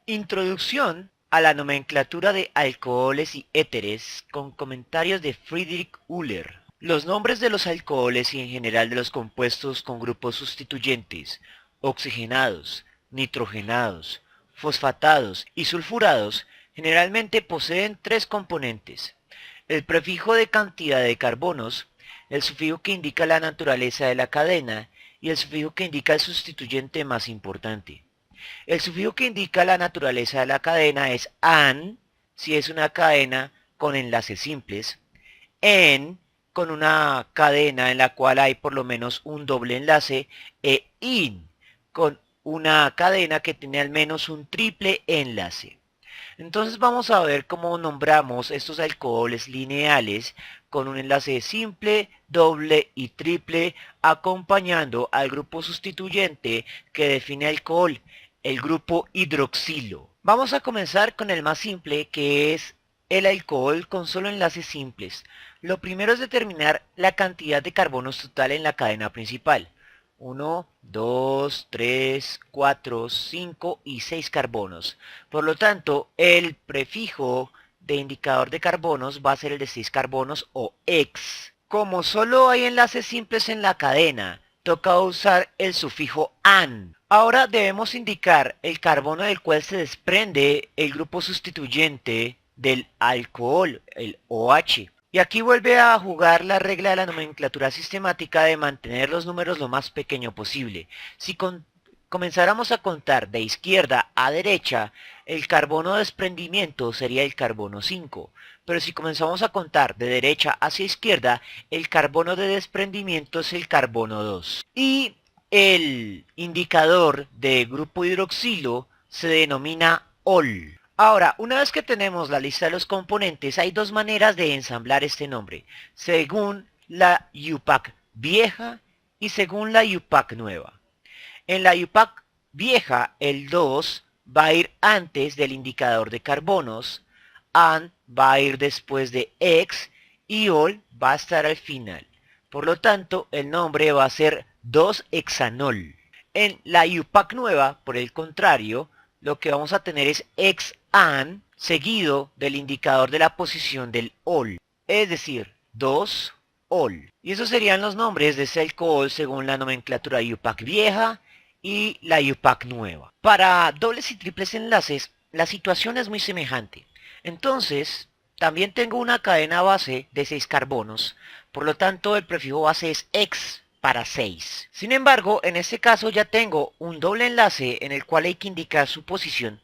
Introducción a la nomenclatura de alcoholes y éteres con comentarios de Friedrich Uller. Los nombres de los alcoholes y en general de los compuestos con grupos sustituyentes, oxigenados, nitrogenados, fosfatados y sulfurados generalmente poseen tres componentes: el prefijo de cantidad de carbonos, el sufijo que indica la naturaleza de la cadena y el sufijo que indica el sustituyente más importante. El sufijo que indica la naturaleza de la cadena es "an", si es una cadena con enlaces simples; "en", con una cadena en la cual hay por lo menos un doble enlace; e "in", con una cadena que tiene al menos un triple enlace. Entonces vamos a ver cómo nombramos estos alcoholes lineales con un enlace simple, doble y triple, acompañando al grupo sustituyente que define alcohol, el grupo hidroxilo. Vamos a comenzar con el más simple, que es el alcohol con solo enlaces simples. Lo primero es determinar la cantidad de carbonos total en la cadena principal. 1, 2, 3, 4, 5 y 6 carbonos. Por lo tanto, el prefijo de indicador de carbonos va a ser el de 6 carbonos o ex. Como solo hay enlaces simples en la cadena, toca usar el sufijo "an". Ahora debemos indicar el carbono del cual se desprende el grupo sustituyente del alcohol, el OH. Y aquí vuelve a jugar la regla de la nomenclatura sistemática de mantener los números lo más pequeño posible. Si comenzáramos a contar de izquierda a derecha, el carbono de desprendimiento sería el carbono 5. Pero si comenzamos a contar de derecha hacia izquierda, el carbono de desprendimiento es el carbono 2. Y el indicador de grupo hidroxilo se denomina OL. Ahora, una vez que tenemos la lista de los componentes, hay dos maneras de ensamblar este nombre, según la UPAC vieja y según la UPAC nueva. En la UPAC vieja, el 2 va a ir antes del indicador de carbonos, AN va a ir después de EX y OL va a estar al final. Por lo tanto, el nombre va a ser 2-hexanol. En la UPAC nueva, por el contrario, lo que vamos a tener es ex-an seguido del indicador de la posición del OL, es decir, 2-ol. Y esos serían los nombres de ese alcohol según la nomenclatura UPAC vieja y la UPAC nueva. Para dobles y triples enlaces, la situación es muy semejante. Entonces, también tengo una cadena base de 6 carbonos, por lo tanto el prefijo base es ex para 6. Sin embargo, en este caso ya tengo un doble enlace en el cual hay que indicar su posición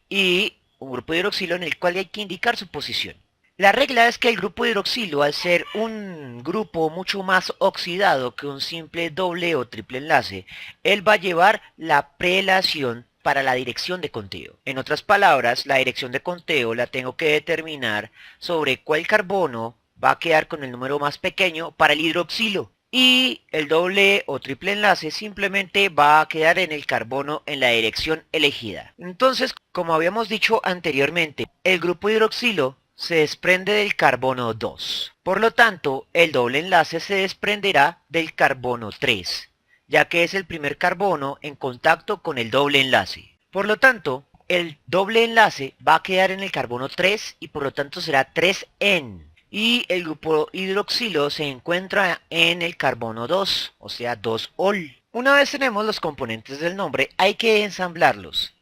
y un grupo de hidroxilo en el cual hay que indicar su posición. La regla es que el grupo de hidroxilo, al ser un grupo mucho más oxidado que un simple doble o triple enlace, él va a llevar la prelación para la dirección de conteo. En otras palabras, la dirección de conteo la tengo que determinar sobre cuál carbono va a quedar con el número más pequeño para el hidroxilo. Y el doble o triple enlace simplemente va a quedar en el carbono en la dirección elegida. Entonces, como habíamos dicho anteriormente, el grupo hidroxilo se desprende del carbono 2. Por lo tanto, el doble enlace se desprenderá del carbono 3, ya que es el primer carbono en contacto con el doble enlace. Por lo tanto, el doble enlace va a quedar en el carbono 3 y por lo tanto será 3-en. Y el grupo hidroxilo se encuentra en el carbono 2, o sea 2-ol. Una vez tenemos los componentes del nombre, hay que ensamblarlos.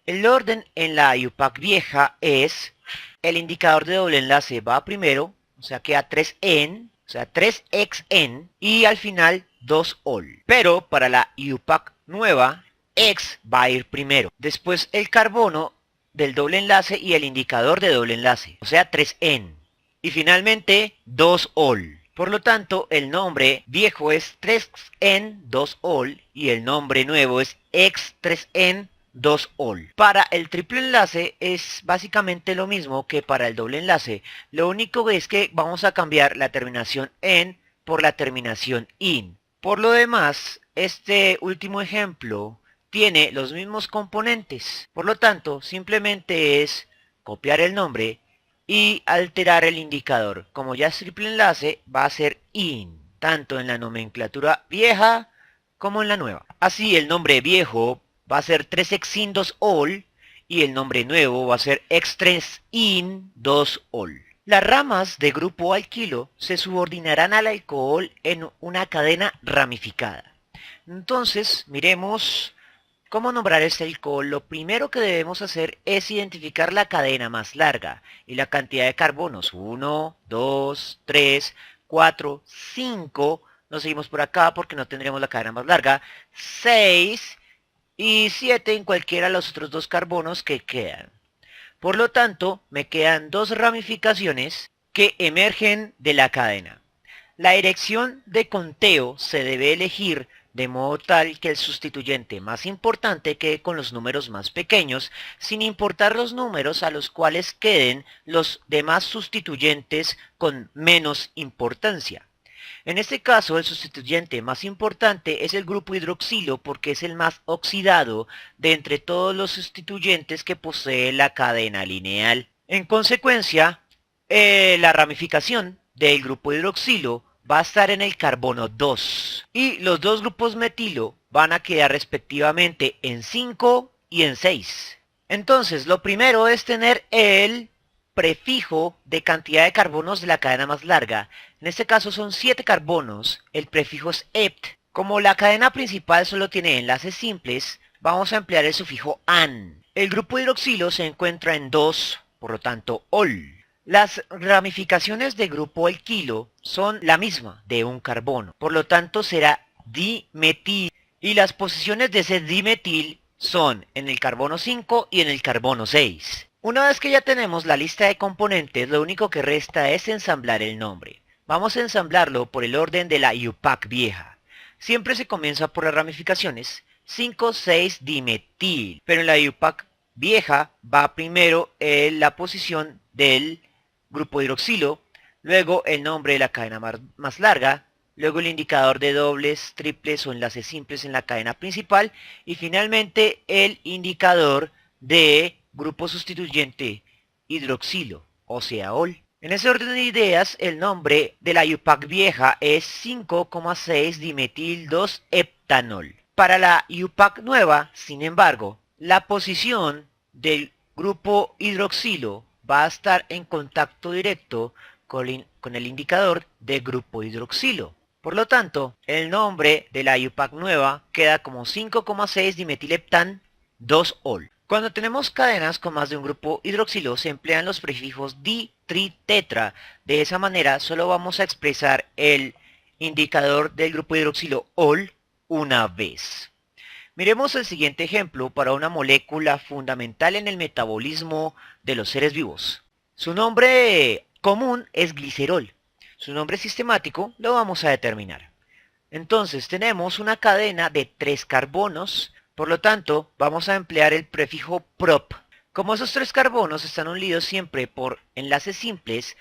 El orden en la UPAC vieja es: el indicador de doble enlace va primero, o sea queda 3-en, o sea 3-ex-en, y al final 2-ol. Pero para la UPAC nueva, ex va a ir primero. Después el carbono del doble enlace y el indicador de doble enlace, o sea 3-en. Y finalmente 2-ol. Por lo tanto, el nombre viejo es 3-en 2-ol y el nombre nuevo es ex 3-en 2-ol. Para el triple enlace es básicamente lo mismo que para el doble enlace. Lo único es que vamos a cambiar la terminación en por la terminación in. Por lo demás, este último ejemplo tiene los mismos componentes. Por lo tanto, simplemente es copiar el nombre y alterar el indicador. Como ya es triple enlace, va a ser in, tanto en la nomenclatura vieja como en la nueva. Así, el nombre viejo va a ser 3-hexin 2-ol y el nombre nuevo va a ser X3IN2OL. Las ramas de grupo alquilo se subordinarán al alcohol en una cadena ramificada. Entonces, miremos cómo nombrar este alcohol. Lo primero que debemos hacer es identificar la cadena más larga y la cantidad de carbonos. 1, 2, 3, 4, 5. Nos seguimos por acá porque no tendremos la cadena más larga. 6 y 7 en cualquiera de los otros dos carbonos que quedan. Por lo tanto, me quedan dos ramificaciones que emergen de la cadena. La dirección de conteo se debe elegir de modo tal que el sustituyente más importante quede con los números más pequeños, sin importar los números a los cuales queden los demás sustituyentes con menos importancia. En este caso, el sustituyente más importante es el grupo hidroxilo porque es el más oxidado de entre todos los sustituyentes que posee la cadena lineal. En consecuencia, la ramificación del grupo hidroxilo va a estar en el carbono 2 y los dos grupos metilo van a quedar respectivamente en 5 y en 6. Entonces, lo primero es tener el prefijo de cantidad de carbonos de la cadena más larga. En este caso son 7 carbonos, el prefijo es ept. Como la cadena principal solo tiene enlaces simples, vamos a emplear el sufijo an. El grupo hidroxilo se encuentra en 2, por lo tanto ol. Las ramificaciones de grupo alquilo son la misma de un carbono, por lo tanto será dimetil. Y las posiciones de ese dimetil son en el carbono 5 y en el carbono 6. Una vez que ya tenemos la lista de componentes, lo único que resta es ensamblar el nombre. Vamos a ensamblarlo por el orden de la IUPAC vieja. Siempre se comienza por las ramificaciones 5,6 dimetil, pero en la IUPAC vieja va primero la posición del grupo hidroxilo, luego el nombre de la cadena más larga, luego el indicador de dobles, triples o enlaces simples en la cadena principal y finalmente el indicador de grupo sustituyente hidroxilo, o sea, ol. En ese orden de ideas, el nombre de la IUPAC vieja es 5,6 dimetil 2 heptanol. Para la IUPAC nueva, sin embargo, la posición del grupo hidroxilo va a estar en contacto directo con el indicador de grupo hidroxilo. Por lo tanto, el nombre de la IUPAC nueva queda como 5,6 dimetilheptan 2-ol. Cuando tenemos cadenas con más de un grupo hidroxilo se emplean los prefijos di, tri, tetra. De esa manera solo vamos a expresar el indicador del grupo hidroxilo ol una vez. Miremos el siguiente ejemplo para una molécula fundamental en el metabolismo de los seres vivos. Su nombre común es glicerol. Su nombre sistemático lo vamos a determinar. Entonces tenemos una cadena de 3 carbonos, por lo tanto vamos a emplear el prefijo prop. Como esos 3 carbonos están unidos siempre por enlaces simples,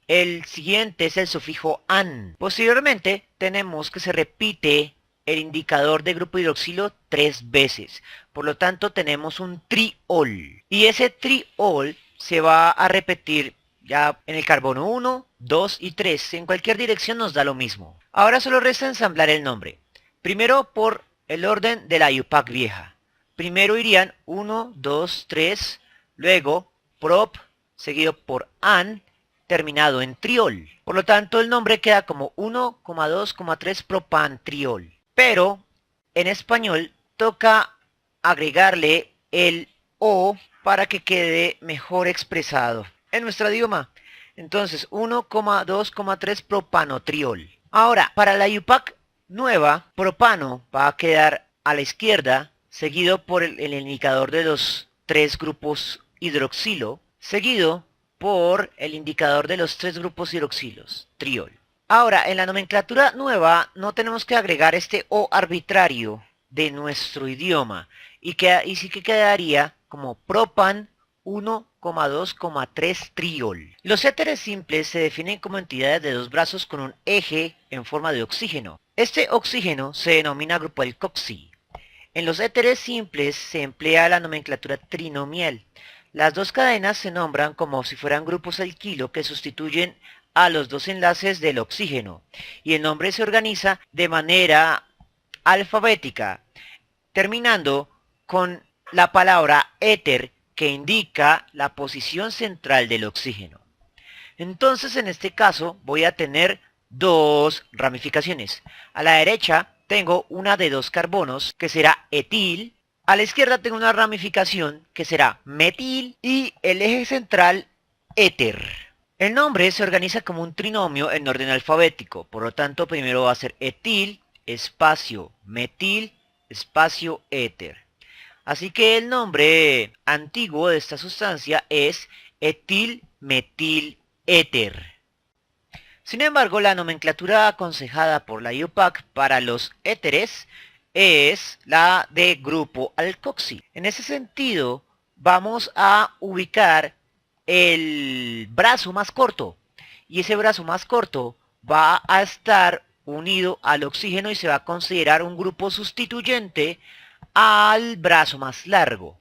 el siguiente es el sufijo an. Posteriormente tenemos que se repite el indicador de grupo hidroxilo 3 veces. Por lo tanto tenemos un triol. Y ese triol se va a repetir ya en el carbono 1, 2 y 3. En cualquier dirección nos da lo mismo. Ahora solo resta ensamblar el nombre. Primero por el orden de la IUPAC vieja. Primero irían 1, 2, 3. Luego prop seguido por an terminado en triol. Por lo tanto el nombre queda como 1,2,3 propantriol. Pero en español toca agregarle el O para que quede mejor expresado en nuestro idioma. Entonces 1,2,3 propanotriol. Ahora, para la IUPAC nueva, propano va a quedar a la izquierda, seguido por el indicador de los 3 grupos hidroxilo, seguido por el indicador de los 3 grupos hidroxilos, triol. Ahora, en la nomenclatura nueva no tenemos que agregar este O arbitrario de nuestro idioma y sí que quedaría como propan 1,2,3 triol. Los éteres simples se definen como entidades de dos brazos con un eje en forma de oxígeno. Este oxígeno se denomina grupo alcoxi. En los éteres simples se emplea la nomenclatura trinomial. Las dos cadenas se nombran como si fueran grupos alquilo que sustituyen a los dos enlaces del oxígeno y el nombre se organiza de manera alfabética, terminando con la palabra éter que indica la posición central del oxígeno. Entonces en este caso voy a tener dos ramificaciones. A la derecha tengo una de 2 carbonos que será etil. A la izquierda tengo una ramificación que será metil y el eje central éter. El nombre se organiza como un trinomio en orden alfabético, por lo tanto primero va a ser etil, espacio metil, espacio éter. Así que el nombre antiguo de esta sustancia es etilmetil-éter. Sin embargo, la nomenclatura aconsejada por la IUPAC para los éteres es la de grupo alcoxi. En ese sentido, vamos a ubicar el brazo más corto. Y ese brazo más corto va a estar unido al oxígeno y se va a considerar un grupo sustituyente al brazo más largo.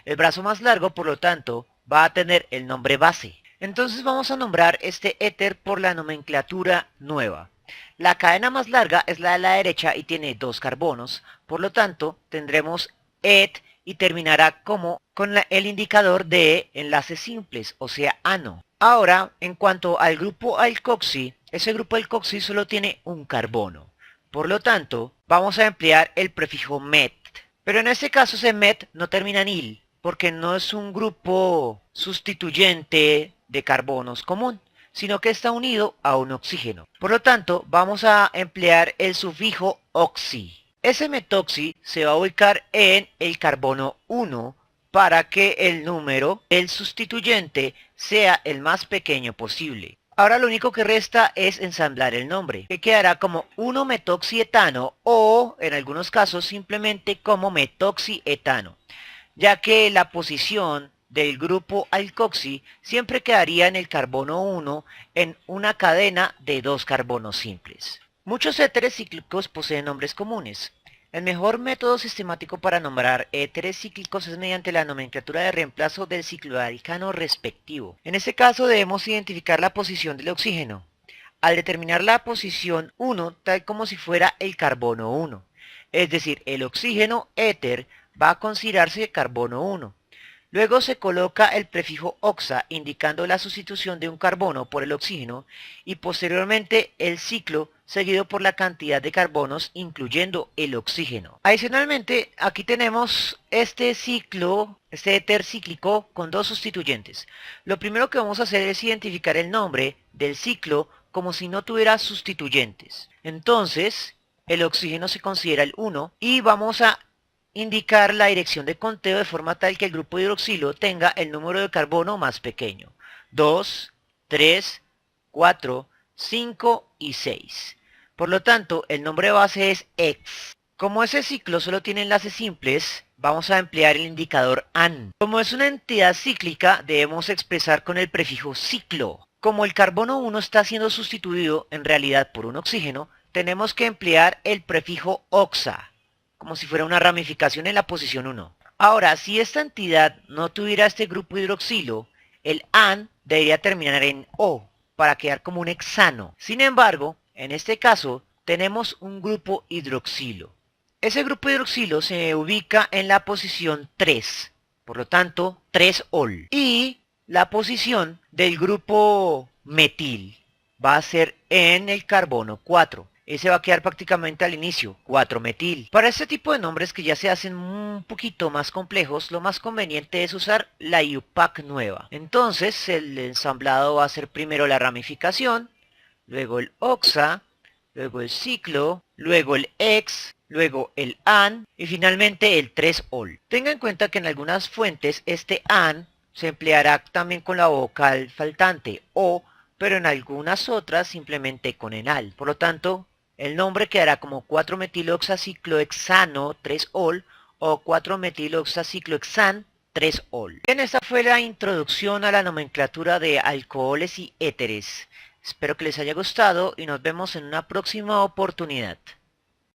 El brazo más largo, por lo tanto, va a tener el nombre base. Entonces vamos a nombrar este éter por la nomenclatura nueva. La cadena más larga es la de la derecha y tiene 2 carbonos, por lo tanto tendremos et y terminará como con el indicador de enlaces simples, o sea ano. Ahora, en cuanto al grupo alcoxi, ese grupo alcoxi solo tiene un carbono. Por lo tanto, vamos a emplear el prefijo met. Pero en este caso ese met no termina en il, porque no es un grupo sustituyente de carbonos común, sino que está unido a un oxígeno. Por lo tanto, vamos a emplear el sufijo oxi. Ese metoxi se va a ubicar en el carbono 1 para que el número del sustituyente sea el más pequeño posible. Ahora lo único que resta es ensamblar el nombre, que quedará como 1-metoxietano o, en algunos casos, simplemente como metoxietano, ya que la posición del grupo alcoxi siempre quedaría en el carbono 1 en una cadena de 2 carbonos simples. Muchos éteres cíclicos poseen nombres comunes. El mejor método sistemático para nombrar éteres cíclicos es mediante la nomenclatura de reemplazo del cicloalcano respectivo. En este caso debemos identificar la posición del oxígeno, al determinar la posición 1 tal como si fuera el carbono 1. Es decir, el oxígeno éter va a considerarse carbono 1. Luego se coloca el prefijo oxa indicando la sustitución de un carbono por el oxígeno y posteriormente el ciclo seguido por la cantidad de carbonos incluyendo el oxígeno. Adicionalmente, aquí tenemos este ciclo, este éter cíclico con 2 sustituyentes. Lo primero que vamos a hacer es identificar el nombre del ciclo como si no tuviera sustituyentes. Entonces, el oxígeno se considera el 1 y vamos a indicar la dirección de conteo de forma tal que el grupo hidroxilo tenga el número de carbono más pequeño. 2, 3, 4, 5 y 6. Por lo tanto, el nombre base es X. Como ese ciclo solo tiene enlaces simples, vamos a emplear el indicador AN. Como es una entidad cíclica, debemos expresar con el prefijo ciclo. Como el carbono 1 está siendo sustituido en realidad por un oxígeno, tenemos que emplear el prefijo oxa, como si fuera una ramificación en la posición 1. Ahora, si esta entidad no tuviera este grupo hidroxilo, el AN debería terminar en O, para quedar como un hexano. Sin embargo, en este caso, tenemos un grupo hidroxilo. Ese grupo hidroxilo se ubica en la posición 3, por lo tanto, 3-ol. Y la posición del grupo metil va a ser en el carbono 4. Ese va a quedar prácticamente al inicio, 4-metil. Para este tipo de nombres que ya se hacen un poquito más complejos, lo más conveniente es usar la IUPAC nueva. Entonces el ensamblado va a ser primero la ramificación, luego el oxa, luego el ciclo, luego el ex, luego el an y finalmente el 3-ol. Tenga en cuenta que en algunas fuentes este an se empleará también con la vocal faltante o, pero en algunas otras simplemente con enal. Por lo tanto, el nombre quedará como 4-metiloxaciclohexano 3-ol o 4-metiloxaciclohexan 3-ol. Bien, esta fue la introducción a la nomenclatura de alcoholes y éteres. Espero que les haya gustado y nos vemos en una próxima oportunidad.